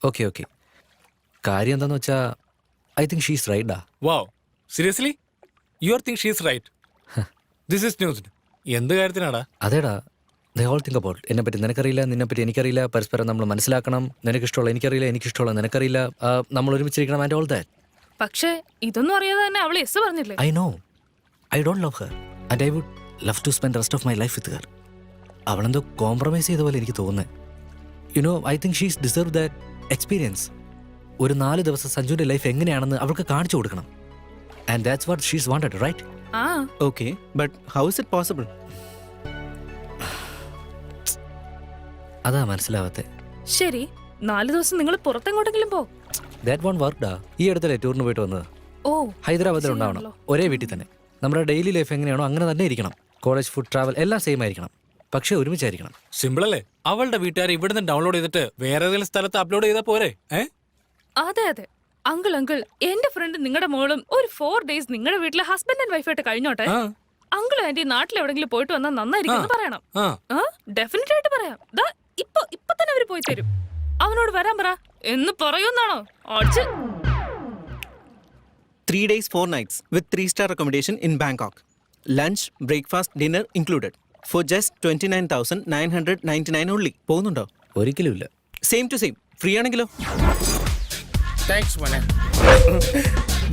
Okay okay. കാര്യം എന്താന്ന് വെച്ചാ I think she's right. Wow, seriously you are think she's right? This is news. എന്ത് കാര്യത്തിനാടാ? അതേടാ, ദേ ഓൾ തിങ്ക് അബൌട്ട് എന്നെ പറ്റി നിനക്കറിയില്ല, നിന്നെ പറ്റി എനിക്കറിയില്ല, പരസ്പരം നമ്മൾ മനസ്സിലാക്കണം. നിനക്കിഷ്ടമുള്ള എനിക്കറിയില്ല, എനിക്കിഷ്ടമുള്ള നിനക്കറിയില്ല, നമ്മൾ ഒരുമിച്ചിരിക്കണം ആൻഡ് ഓൾ ദാറ്റ്. പക്ഷേ ഇതൊന്നും അറിയാതെ തന്നെ അവൾ യെസ് പറഞ്ഞില്ലേ? I know, I don't love her and I would love to spend rest of my life with her. അവളെന്തോ കോംപ്രമൈസ് ചെയ്ത പോലെ എനിക്ക് തോന്നുന്നത്. You know, I think she's deserve that experience. ഒരു 4 ദിവസം സഞ്ജുവിന്റെ ലൈഫ് എങ്ങനെയാണെന്ന് അവൾക്ക് കാണിച്ചു കൊടുക്കണം. And that's what she's wanted, right? ആ Okay, but how is it possible? അതാ മനസ്സിലാവാത്തെ. ശരി, 4 ദിവസം നിങ്ങൾ പുറത്തെങ്ങോട്ടെങ്കിലും പോ. ദാറ്റ് വൺ വർക്ക്ഡാ. ഈ അടുത്തല്ലേ ടൂറിന് പോയിട്ട് വന്നത്? ഓ ഹൈദരാബാദിൽ ഉണ്ടാവണം, ഒരേ വീട്ടിൽ തന്നെ. നമ്മുടെ ഡെയിലി ലൈഫ് എങ്ങനെയാണോ അങ്ങനെ തന്നെ ഇരിക്കണം. കോളേജ്, ഫുഡ്, ട്രാവൽ എല്ലാം സെയിം ആയിരിക്കണം, പക്ഷെ ഒരുമിച്ചായിരിക്കണം. സിമ്പിൾ അല്ലേ? അവളുടെ വീട്ടുകാർ ഇവിടുന്ന് ഡൗൺലോഡ് ചെയ്തിട്ട് വേറെ ഏതെങ്കിലും സ്ഥലത്ത് അപ്ലോഡ് ചെയ്താൽ പോരെ? അതെ അതെ, അങ്കിൾ എന്റെ ഫ്രണ്ട് നിങ്ങളുടെ മോളും ഒരു 4 days നിങ്ങളുടെ വീട്ടിലെ ഹസ്ബൻഡ് ആൻഡ് വൈഫായിട്ട് കഴിഞ്ഞോട്ടെ. അങ്കിളും ആന്റി നാട്ടിൽ എവിടെങ്കിലും പോയിട്ട് വന്നാൽ നന്നായിരിക്കും പറയണം. ഡെഫിനറ്റ് ആയിട്ട് പറയാം. ഇപ്പൊ തന്നെ അവര് പോയി തരും. അവനോട് വരാൻ പറ എന്ന് പറയുന്നാണോ? 3 days 4 nights with 3-star accommodation in Bangkok. Lunch, breakfast, dinner included. For just 29,999 only. പോകുന്നുണ്ടോ? ഒരിക്കലും ഇല്ല. Same to same. ഫ്രീ ആണെങ്കിലോ? താങ്ക്സ് മോനെ.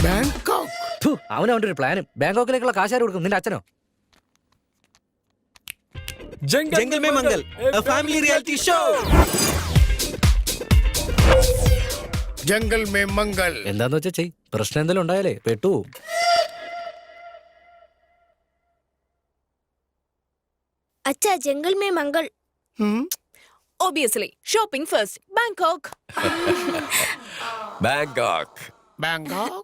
ബാങ്കോക്ക്. അവൻ അവന്റെ ഒരു പ്ലാനും. ബാങ്കോക്കിലേക്കുള്ള കാശാര് കൊടുക്കും? നിന്റെ അച്ഛനോ? Jungle Mein Mangal, a family reality show. Jungle Mein Mangal. എന്താന്ന് വെച്ചാ ചെയ്. പ്രശ്നം എന്തെങ്കിലും ഉണ്ടായാലേ പെട്ടു. अच्छा Jungle Mein Mangal. Obviously, shopping first. Bangkok. Bangkok. Bangkok.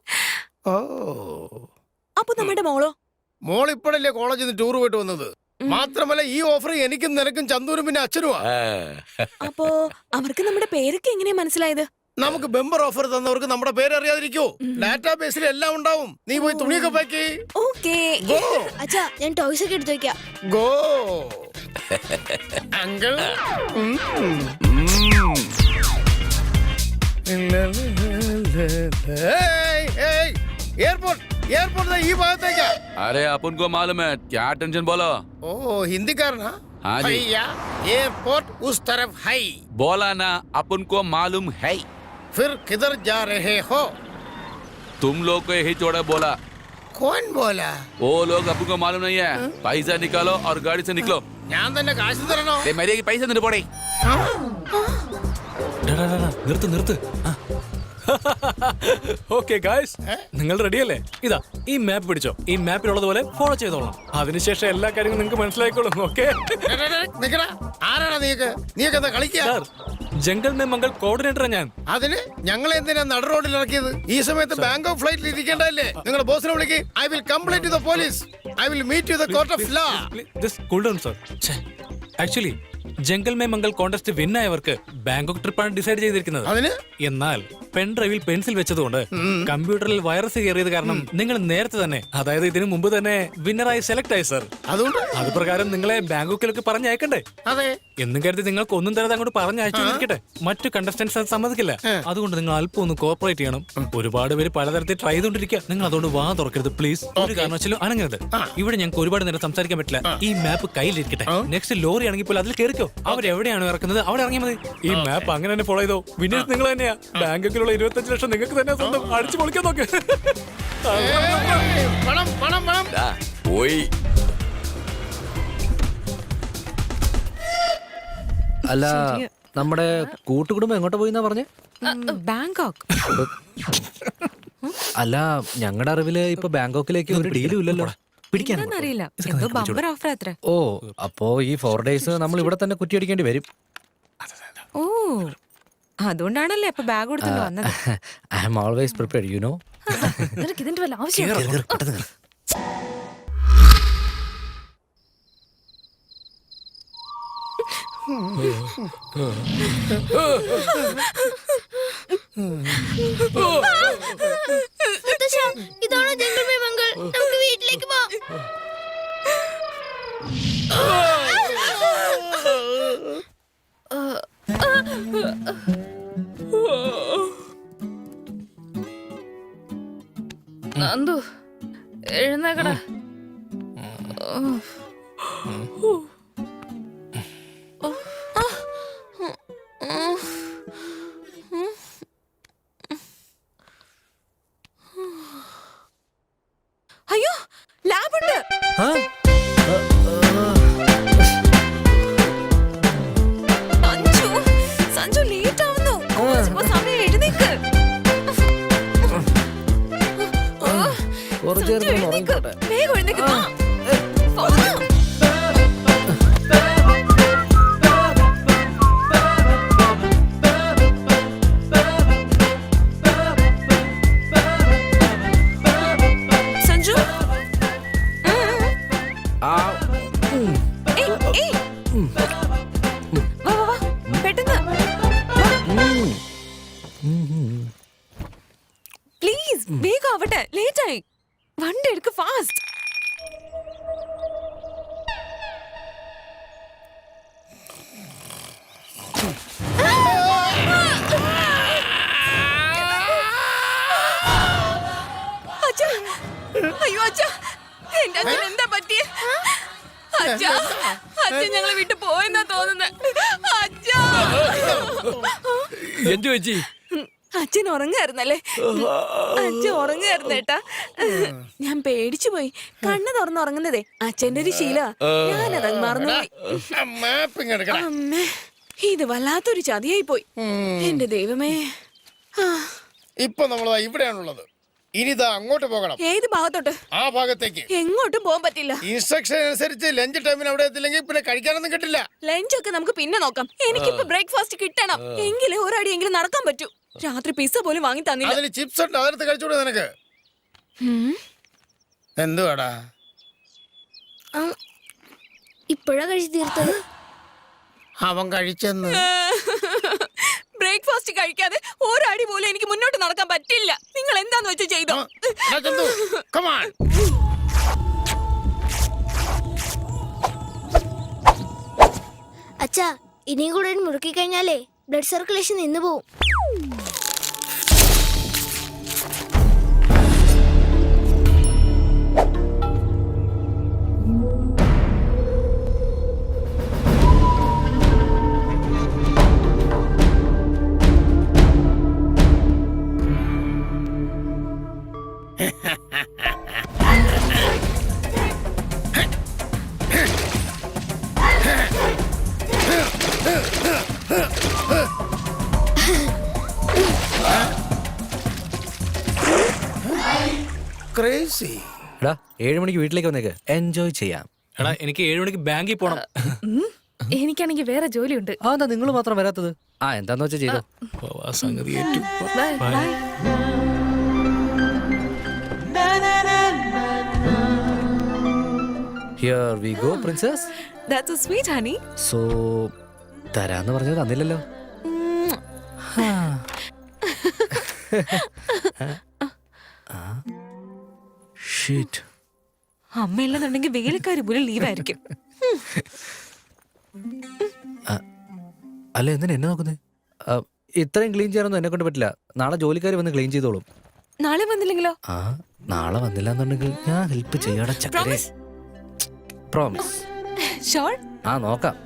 ഓ, അപ്പൊ നമ്മുടെ മോളോ? മോൾ ഇപ്പോഴല്ലേ കോളേജിൽ നിന്ന് ടൂർ പോയിട്ട് വന്നത്. മാത്രമല്ല ഈ ഓഫർ എനിക്കും നിനക്കും ചന്ദൂരും പിന്നെ അച്ഛനുമാ. അപ്പോ അവർക്ക് നമ്മുടെ പേരൊക്കെ എങ്ങനെയാ മനസ്സിലായത്? നമുക്ക് ബെമ്പർ ഓഫർ തന്നവർക്ക് നമ്മുടെ പേര് അറിയാതിരിക്കോ? ഡാറ്റാബേസിൽ എല്ലാം ഉണ്ടാവും. നീ പോയി തുണിയൊക്കെ പാക്കി. ഓക്കേ. अच्छा ഞാൻ ടോയ്സ് ഒക്കെ എടുത്തു വെക്കാം. Go uncle. എയർപോർട്ട് എയർപോർട്ട് ഈ ഭാഗത്തേക്കാ. अरे अपन को मालूम है, क्या टेंशन बोलो. ഓ ഹിന്ദിക്കാരനാ? हाँ जी. भैया एयरपोर्ट उस तरफ है. बोला ना, अपन को मालूम है. फिर किधर जा रहे हो? तुम लोग को यही छोड़ा बोला. कौन बोला? वो लोग अपन को मालूम नहीं है. पैसा निकालो और गाड़ी से निकलो. ഞാൻ തന്നെ കാശ് തരണോ? मेरे की पैसा नहीं पड़े. നിർത്ത്. ഓക്കെ ഗായ്സ്, നിങ്ങൾ റെഡിയല്ലേ? ഇതാ ഈ മാപ്പ് പിടിച്ചോ. ഈ മാപ്പിലുള്ളതുപോലെ ഫോളോ ചെയ്തോളാം. അതിനുശേഷം എല്ലാ കാര്യങ്ങളും നിങ്ങൾക്ക് മനസ്സിലായിക്കോളും. ഓക്കെ നിക്കടാ. ആരാടാ നീക്ക്? നീക്ക് എന്താ കളിക്കാ? സാർ, ജംഗൽ മേ മംഗൾ കോർഡിനേറ്ററാ ഞാൻ. അതിന് ഞങ്ങൾ എന്തിനാ നട റോഡിൽ ഇറക്കിയത്? ഈ സമയത്ത് ബാങ്കോക്ക് ഫ്ലൈറ്റിൽ ഇരിക്കേണ്ടതല്ലേ? നിങ്ങളുടെ ബോസിനെ വിളിക്ക്. I will complaint to the police. I will meet you the court of law. Cool down sir. Actually Jungle Mein Mangal contest win ആയവർക്ക് ബാങ്കോക്ക് ട്രിപ്പാണ് ഡിസൈഡ് ചെയ്തിരിക്കുന്നത്. അതിന് എന്നാൽ പെൻ ഡ്രൈവിൽ പെൻസിൽ വെച്ചതുകൊണ്ട് കമ്പ്യൂട്ടറിൽ വൈറസ് കയറിയത് കാരണം നിങ്ങൾ നേരത്തെ തന്നെ, അതായത് ഇതിനു മുമ്പ് തന്നെ വിന്നറായി സെലക്ട് ആയി സർ. അതുകൊണ്ട് അത് പ്രകാരം നിങ്ങളെ ബാങ്കോക്കിലേക്ക് പറഞ്ഞയക്കണ്ടേ? അതെ. എന്നും കരുതി നിങ്ങൾക്ക് ഒന്നും തരാതെ അങ്ങോട്ട് പറഞ്ഞയച്ചിരിക്കട്ടെ. മറ്റു കണ്ടസ്റ്റൻസ് അത് സമ്മതിക്കില്ല. അതുകൊണ്ട് നിങ്ങൾ അല്പം ഒന്ന് കോപ്പറേറ്റ് ചെയ്യണം. ഒരുപാട് പേര് പലതരത്തിൽ ട്രൈ ചെയ്തോണ്ടിരിക്കുക. നിങ്ങൾ അതുകൊണ്ട് വാ തുറക്കരുത് പ്ലീസ്. ഒരു കാരണവശാലും അനങ്ങരുത്. ഇവിടെ ഞങ്ങൾക്ക് ഒരുപാട് നേരം സംസാരിക്കാൻ പറ്റില്ല. ഈ മാപ്പ് കയ്യിലിരിക്കട്ടെ. നെക്സ്റ്റ് ലോറി ആണെങ്കിൽ പോലും അതിൽ കയറിക്കോ. അവരെവിടെയാണ് ഇറക്കുന്നത് അവിടെ ഇറങ്ങിയാൽ മതി. ഈ മാപ്പ് അങ്ങനെ തന്നെ ഫോളോ ചെയ്തോ. വിന്നേഴ്സ് നിങ്ങൾ തന്നെയാ. ബാങ്കോക്കിലുള്ള 25 ലക്ഷം നിങ്ങൾക്ക് തന്നെ സ്വന്തം. അടിച്ചു പൊളിക്കാൻ നോക്ക്. പണം പണം പണം. പോയി. അല്ല, നമ്മുടെ കൂട്ടുകുടുംബം എങ്ങോട്ട് പോയിന്നാ പറഞ്ഞേ? ബാങ്കോക്ക്. അല്ല, ഞങ്ങളുടെ അറിവില് ഇപ്പൊ ബാങ്കോക്കിലേക്ക് ഒരു ഡീലും ഇല്ലല്ലോ. അറിയില്ല. എന്തോ ബമ്പർ ഓഫർ അത്ര. ഓ, അപ്പോ ഈ 4 days നമ്മൾ ഇവിടെ തന്നെ കുറ്റിയടിക്കേണ്ടി വരും. ഓ, അതുകൊണ്ടാണല്ലേ ഇപ്പൊ ബാഗ് കൊടുത്തിട്ട് വന്നത്. I am always prepared, you know. നിനക്ക് ഇതിന്റെ വല്ല ആവശ്യം? ഇതാണ് ജംഗൽ മേ മംഗൾ. നമുക്ക് വീട്ടിലേക്ക് പോവാം. നന്ദു എഴുന്നേക്കടാ. അയ്യോ ലാബുണ്ട്. ആ? സഞ്ജു സഞ്ജു ലേറ്റ് ആവുന്നു. ഇപ്പൊ സമയം എഴുന്നേക്ക്. കുറച്ച് സഞ്ജു, നേരം എഴുന്നേക്ക്. ഉറങ്ങിക്കോട്ടെ. വേഗം എഴുന്നേക്ക്. വാ. വാ. സഞ്ജു ആ, ഏയ്, ഏയ്. വാ, വാ, വാ. പെട്ടെന്ന് പ്ലീസ് വേഗം ആവട്ടെ. ലേറ്റ് ആയി. വണ്ടി എടുക്ക് ഫാസ്റ്റ്. അച്ഛാ, അയ്യോ അച്ഛാ, എന്റെ അച്ഛൻ എന്താ പറ്റിയേ? അച്ഛാ, അച്ഛൻ ഞങ്ങളെ വിട്ടു പോയെന്നാ തോന്നുന്നത്. അച്ഛാ, എന്തു ചേച്ചി? അച്ഛൻ ഉറങ്ങായിരുന്നല്ലേ? അച്ഛൻ ഉറങ്ങായിരുന്നു ഏട്ടാ. ഞാൻ പേടിച്ചു പോയി. കണ്ണ് തുറന്നുറങ്ങുന്നതേ അച്ഛന്റെ ഒരു ശീല. ഞാനതങ്ങ് മറന്നുപോയി. മാപ്പിങ് എടുക്കണം. അമ്മേ, ഇത് വല്ലാത്തൊരു ചതിയായി പോയി. എന്റെ ദൈവമേ. ആ, ഇപ്പൊ നമ്മൾ ഇവിടെയാണുള്ളത്. ഇനിതാ അങ്ങോട്ട് പോകണം. ഏത് ഭാഗത്തോട്ട്? ആ ഭാഗത്തേക്ക്. എങ്ങോട്ടും പോകാൻ പറ്റില്ല. ഇൻസ്ട്രക്ഷൻ അനുസരിച്ച് ലഞ്ച് ടൈമിന് അവിടെ എത്തില്ലെങ്കിൽ പിന്നെ കഴിക്കാനൊന്നും കിട്ടില്ല. ലഞ്ചൊക്കെ നമുക്ക് പിന്നെ നോക്കാം. എനിക്കിപ്പോ ബ്രേക്ക്ഫാസ്റ്റ് കിട്ടണം. എങ്കിലേ ഒരടിയെങ്കിലും നടക്കാൻ പറ്റൂ. രാത്രി പിസ്സ പോലും വാങ്ങി തന്നില്ല. അതിൽ ചിപ്സ് ഉണ്ട്, അതെടുത്ത് കഴിച്ചൂടെ നിനക്ക്? എന്തുവാടാ? ഇപ്പോഴാ കഴിച്ചു തീർത്തത്. അവൻ കഴിച്ചെന്ന്. ബ്രേക്ക്ഫാസ്റ്റ് കഴിക്കാതെ ഒരടി പോലും എനിക്ക് മുന്നോട്ട് നടക്കാൻ പറ്റില്ല. നിങ്ങൾ എന്താന്ന് വെച്ച് ചെയ്തോ. എടാ ചന്തു, come on. അച്ഛാ, ഇനിയും കൂടെ മുറുക്കി കഴിഞ്ഞാലേ ബ്ലഡ് സർക്കുലേഷൻ നിന്ന് പോവും. Crazy. എടാ 7 മണിക്ക് വീട്ടിലേക്ക് വന്നേക്ക്, എൻജോയ് ചെയ്യാം. എടാ എനിക്ക് 7 മണിക്ക് ബാങ്കിൽ പോണം. എനിക്കാണെങ്കിൽ വേറെ ജോലിയുണ്ട്. ആ, എന്താ നിങ്ങൾ മാത്രം വരാത്തത്? ആ, എന്താന്ന് വെച്ചാ ചെയ്തോ. ആ സംഗതി ഏറ്റു. Bye bye. Here we go princess. That's a sweet honey. So തരാന്ന് പറഞ്ഞത് തന്നില്ലല്ലോ. ഷീറ്റ്. അമ്മയില്ലെന്നുണ്ടെങ്കിൽ വേലക്കാരി പോലും ലീവായിരിക്കും. അല്ല, എന്തിനാ എന്നെ നോക്കുന്നേ? ഇത്രയും ക്ലീൻ ചെയ്യാനൊന്നും എന്നെ കൊണ്ട് പറ്റില്ല. നാളെ ജോലിക്കാർ വന്ന് ക്ലീൻ ചെയ്തോളും. നാളെ വന്നില്ലെങ്കിലോ? ആ, നാളെ വന്നില്ല എന്നുണ്ടെങ്കിൽ ഞാൻ ഹെൽപ്പ് ചെയ്യടാ ചക്കരെ. പ്രോമിസ്. ഷോർ? ആ, നോക്കാം.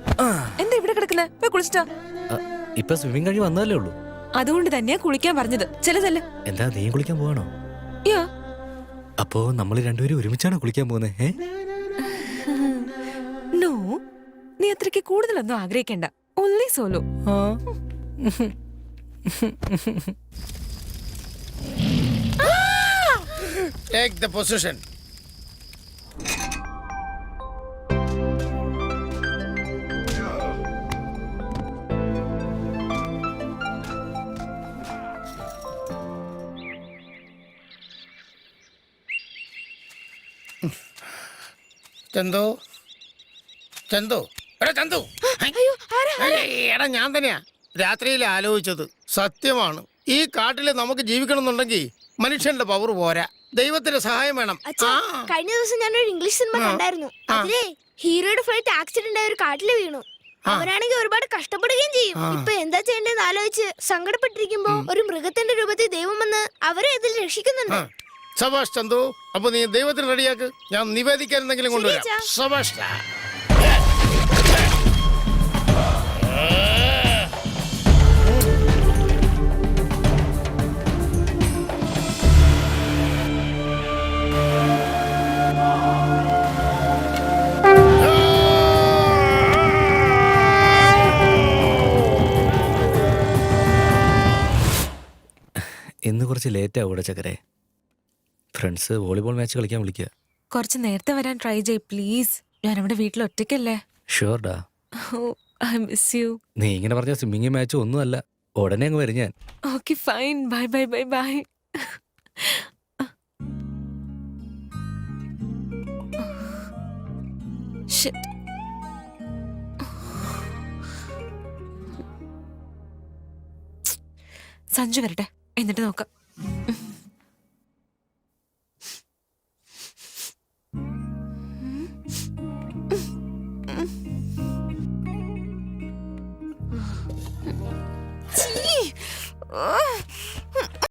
എന്താ ഇവിടെ കിടക്കുന്നത്? പോയി കുളിച്ചിട്ടോ? ഇപ്പൊ സ്വിമ്മിങ് കഴിഞ്ഞ് വന്നതല്ലേ ഉള്ളൂ. അതുകൊണ്ട് തന്നെയാ കുളിക്കാൻ പറഞ്ഞത്. ചെല്ലു. എന്താ നീ കുളിക്കാൻ പോവാണോ? യാ. അപ്പോ നമ്മൾ രണ്ടുപേരും ഒരുമിച്ചാണോ കുളിക്കാൻ പോകുന്നത്? നോ, നീ അത്രയ്ക്ക് കൂടുതലൊന്നും ആഗ്രഹിക്കണ്ട. Only solo. Take the position. Chandu, Chandu, എടാ ചന്തു. എടാ ഞാൻ തന്നെയാ രാത്രിയിൽ ആലോചിച്ചത്. സത്യമാണ്, ഈ കാട്ടില് നമുക്ക് ജീവിക്കണമെന്നുണ്ടെങ്കിൽ മനുഷ്യന്റെ പവർ പോരാ, ദൈവത്തിന്റെ സഹായം വേണം. അച്ഛാ, കഴിഞ്ഞ ദിവസം ഞാനൊരു ഇംഗ്ലീഷ് സിനിമ കണ്ടായിരുന്നു. അതിലേ ഹീറോയുടെ ഫ്ലൈറ്റ് ആക്സിഡന്റ് ആയ ഒരു കാട്ടില് വീണു. അവരാണെങ്കിൽ ഒരുപാട് കഷ്ടപ്പെടുകയും ചെയ്യും. ഇപ്പൊ എന്താ ചെയ്യേണ്ടതെന്ന് ആലോചിച്ച് സങ്കടപ്പെട്ടിരിക്കുമ്പോ ഒരു മൃഗത്തിന്റെ രൂപത്തിൽ ദൈവം വന്ന് അവരെ ഇതിൽ രക്ഷിക്കുന്നുണ്ട്. സബാഷ് ചന്തു. അപ്പൊ നീ ദൈവത്തിന് റെഡിയാക്ക്, ഞാൻ നിവേദിക്കാൻ എന്തെങ്കിലും കൊണ്ടുവരാം. അച്ഛാ. സബാഷ്. ഇന്ന് കുറച്ച് ലേറ്റ് ആവൂടെ ചക്കരെ. ഫ്രണ്ട്സ് വോളിബോൾ മാച്ച് കളിക്കാൻ വിളിക്കുക. കുറച്ച് നേരത്തെ വരാൻ ട്രൈ ചെയ് പ്ലീസ്. ഞാൻ അവിടെ വീട്ടിൽ ഒറ്റയ്ക്കല്ലേ. ഷുവർഡാ. I miss you. നീ ഇങ്ങനെ പറഞ്ഞ സ്വിമ്മിങ് മാച്ച് ഒന്നും അല്ല, ഉടനെ അങ്ങ് വരും ഞാൻ. Okay fine. Bye bye bye bye. Shit. Sanju വരട്ടെ എന്നിട്ട് നോക്കാം.